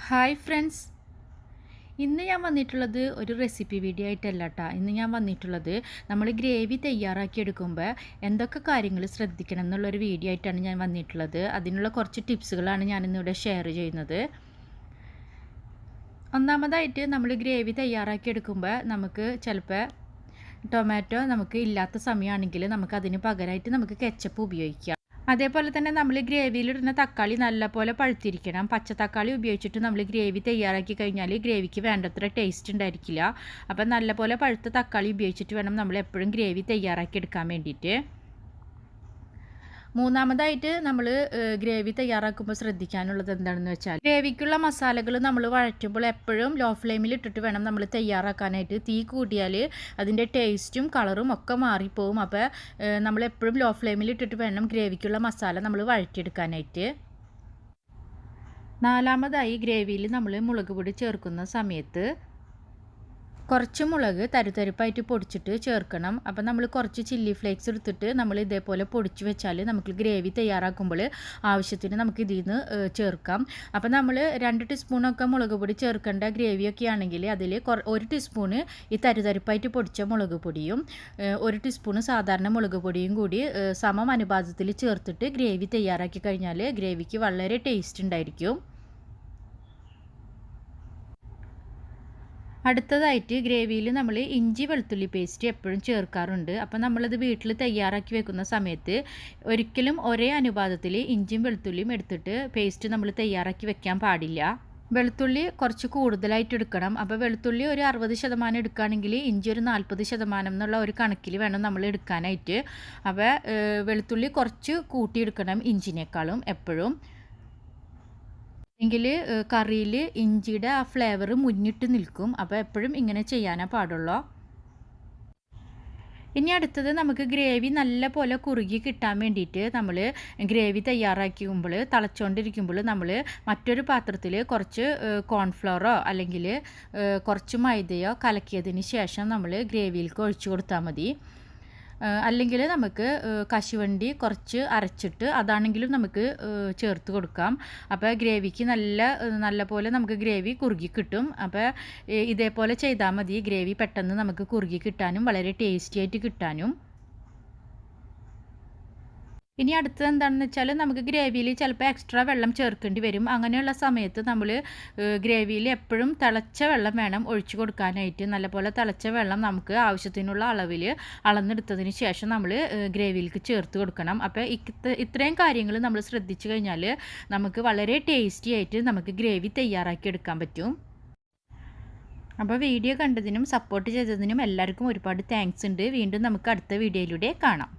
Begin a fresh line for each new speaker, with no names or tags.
Hi friends, ഇന്ന് ഞാൻ വന്നിട്ടുള്ളത് ഒരു റെസിപ്പി വീഡിയോ ആയിട്ടല്ല കേട്ടോ. ഇന്ന് ഞാൻ വന്നിട്ടുള്ളത് നമ്മൾ ഗ്രേവി തയ്യാറാക്കി എടുക്കുമ്പോൾ എന്തൊക്കെ കാര്യങ്ങൾ ശ്രദ്ധിക്കണം എന്നുള്ളൊരു വീഡിയോ ആയിട്ടാണ് ഞാൻ വന്നിട്ടുള്ളത്. അതിനുള്ള കുറച്ച് ടിപ്സുകളാണ് ഞാനിന്നിവിടെ ഷെയർ ചെയ്യുന്നത്. ഒന്നാമതായിട്ട് നമ്മൾ ഗ്രേവി തയ്യാറാക്കി എടുക്കുമ്പോൾ നമുക്ക് ചിലപ്പോൾ ടൊമാറ്റോ നമുക്ക് ഇല്ലാത്ത സമയമാണെങ്കിൽ നമുക്കതിന് പകരമായിട്ട് നമുക്ക് കെച്ചപ്പ് ഉപയോഗിക്കാം. അതേപോലെ തന്നെ നമ്മൾ ഗ്രേവിയിലിടുന്ന തക്കാളി നല്ലപോലെ പഴുത്തിരിക്കണം. പച്ച തക്കാളി ഉപയോഗിച്ചിട്ട് നമ്മൾ ഗ്രേവി തയ്യാറാക്കി കഴിഞ്ഞാൽ ഗ്രേവിക്ക് വേണ്ടത്ര ടേസ്റ്റ് ഉണ്ടായിരിക്കില്ല. അപ്പം നല്ലപോലെ പഴുത്ത തക്കാളി ഉപയോഗിച്ചിട്ട് വേണം നമ്മൾ എപ്പോഴും ഗ്രേവി തയ്യാറാക്കി എടുക്കാൻ വേണ്ടിയിട്ട്. മൂന്നാമതായിട്ട് നമ്മൾ ഗ്രേവി തയ്യാറാക്കുമ്പോൾ ശ്രദ്ധിക്കാനുള്ളത് എന്താണെന്ന് വെച്ചാൽ ഗ്രേവിക്കുള്ള മസാലകൾ നമ്മൾ വഴറ്റുമ്പോൾ എപ്പോഴും ലോ ഫ്ലെയിമിൽ ഇട്ടിട്ട് വേണം നമ്മൾ തയ്യാറാക്കാനായിട്ട്. തീ കൂട്ടിയാൽ അതിൻ്റെ ടേസ്റ്റും കളറും ഒക്കെ മാറിപ്പോവും. അപ്പോൾ നമ്മൾ എപ്പോഴും ലോ ഫ്ലെയിമിൽ ഇട്ടിട്ട് വേണം ഗ്രേവിക്കുള്ള മസാല നമ്മൾ വഴറ്റിയെടുക്കാനായിട്ട്. നാലാമതായി ഗ്രേവിയിൽ നമ്മൾ മുളക് പൊടി ചേർക്കുന്ന സമയത്ത് കുറച്ച് മുളക് തരുതരിപ്പായിട്ട് പൊടിച്ചിട്ട് ചേർക്കണം. അപ്പം നമ്മൾ കുറച്ച് ചില്ലി ഫ്ലേക്സ് എടുത്തിട്ട് നമ്മൾ ഇതേപോലെ പൊടിച്ച് വെച്ചാൽ നമുക്ക് ഗ്രേവി തയ്യാറാക്കുമ്പോൾ ആവശ്യത്തിന് നമുക്ക് ഇതിൽ നിന്ന് ചേർക്കാം. അപ്പം നമ്മൾ 2 ടീസ്പൂണൊക്കെ മുളക് പൊടി ചേർക്കേണ്ട ഗ്രേവിയൊക്കെ ആണെങ്കിൽ അതിൽ 1 ടീസ്പൂണ് ഈ തരുതരിപ്പായിട്ട് പൊടിച്ച മുളക് പൊടിയും 1 ടീസ്പൂണ് സാധാരണ മുളക് പൊടിയും കൂടി സമം അനുപാതത്തിൽ ചേർത്തിട്ട് ഗ്രേവി തയ്യാറാക്കി കഴിഞ്ഞാൽ ഗ്രേവിക്ക് വളരെ ടേസ്റ്റ് ഉണ്ടായിരിക്കും. അടുത്തതായിട്ട് ഗ്രേവിയിൽ നമ്മൾ ഇഞ്ചി വെളുത്തുള്ളി പേസ്റ്റ് എപ്പോഴും ചേർക്കാറുണ്ട്. അപ്പോൾ നമ്മളത് വീട്ടിൽ തയ്യാറാക്കി വെക്കുന്ന സമയത്ത് ഒരിക്കലും ഒരേ അനുപാതത്തിൽ ഇഞ്ചിയും വെളുത്തുള്ളിയും എടുത്തിട്ട് പേസ്റ്റ് നമ്മൾ തയ്യാറാക്കി വെക്കാൻ പാടില്ല. വെളുത്തുള്ളി കുറച്ച് കൂടുതലായിട്ട് എടുക്കണം. അപ്പോൾ വെളുത്തുള്ളി ഒരു 60% എടുക്കുകയാണെങ്കിൽ ഇഞ്ചി ഒരു 40% എന്നുള്ള ഒരു കണക്കിൽ വേണം നമ്മൾ എടുക്കാനായിട്ട്. അപ്പോൾ വെളുത്തുള്ളി കുറച്ച് കൂട്ടിയെടുക്കണം ഇഞ്ചിനേക്കാളും എപ്പോഴും. എങ്കിൽ കറിയിൽ ഇഞ്ചിയുടെ ആ ഫ്ലേവർ മുന്നിട്ട് നിൽക്കും. അപ്പോൾ എപ്പോഴും ഇങ്ങനെ ചെയ്യാനേ പാടുള്ളൂ. ഇനി അടുത്തത് നമുക്ക് ഗ്രേവി നല്ല പോലെ കുറുകി കിട്ടാൻ വേണ്ടിയിട്ട് നമ്മൾ ഗ്രേവി തയ്യാറാക്കുമ്പോൾ തിളച്ചുകൊണ്ടിരിക്കുമ്പോൾ നമ്മൾ മറ്റൊരു പാത്രത്തിൽ കുറച്ച് കോൺഫ്ലവറോ അല്ലെങ്കിൽ കുറച്ച് മൈദയോ കലക്കിയതിന് ശേഷം നമ്മൾ ഗ്രേവിയിലേക്ക് ഒഴിച്ചു കൊടുത്താൽ മതി. അല്ലെങ്കിൽ നമുക്ക് കശുവണ്ടി കുറച്ച് അരച്ചിട്ട് അതാണെങ്കിലും നമുക്ക് ചേർത്ത് കൊടുക്കാം. അപ്പോൾ ഗ്രേവിക്ക് നല്ല പോലെ നമുക്ക് ഗ്രേവി കുറുകി കിട്ടും. അപ്പോൾ ഇതേപോലെ ചെയ്താൽ മതി. ഗ്രേവി പെട്ടെന്ന് നമുക്ക് കുറുകി കിട്ടാനും വളരെ ടേസ്റ്റി ആയിട്ട് കിട്ടാനും. ഇനി അടുത്തത് എന്താണെന്ന് വെച്ചാൽ നമുക്ക് ഗ്രേവിയിൽ ചിലപ്പോൾ എക്സ്ട്രാ വെള്ളം ചേർക്കേണ്ടി വരും. അങ്ങനെയുള്ള സമയത്ത് നമ്മൾ ഗ്രേവിയിൽ എപ്പോഴും തിളച്ച വെള്ളം വേണം ഒഴിച്ചു കൊടുക്കാനായിട്ട്. നല്ലപോലെ തിളച്ച വെള്ളം നമുക്ക് ആവശ്യത്തിനുള്ള അളവിൽ അളന്നെടുത്തതിന് ശേഷം നമ്മൾ ഗ്രേവിയിലേക്ക് ചേർത്ത് കൊടുക്കണം. അപ്പോൾ ഇത്രയും കാര്യങ്ങൾ നമ്മൾ ശ്രദ്ധിച്ചു കഴിഞ്ഞാൽ നമുക്ക് വളരെ ടേസ്റ്റി ആയിട്ട് നമുക്ക് ഗ്രേവി തയ്യാറാക്കി എടുക്കാൻ പറ്റും. അപ്പോൾ വീഡിയോ കണ്ടതിനും സപ്പോർട്ട് ചെയ്തതിനും എല്ലാവർക്കും ഒരുപാട് താങ്ക്സ് ഉണ്ട്. വീണ്ടും നമുക്ക് അടുത്ത വീഡിയോയിലൂടെ കാണാം.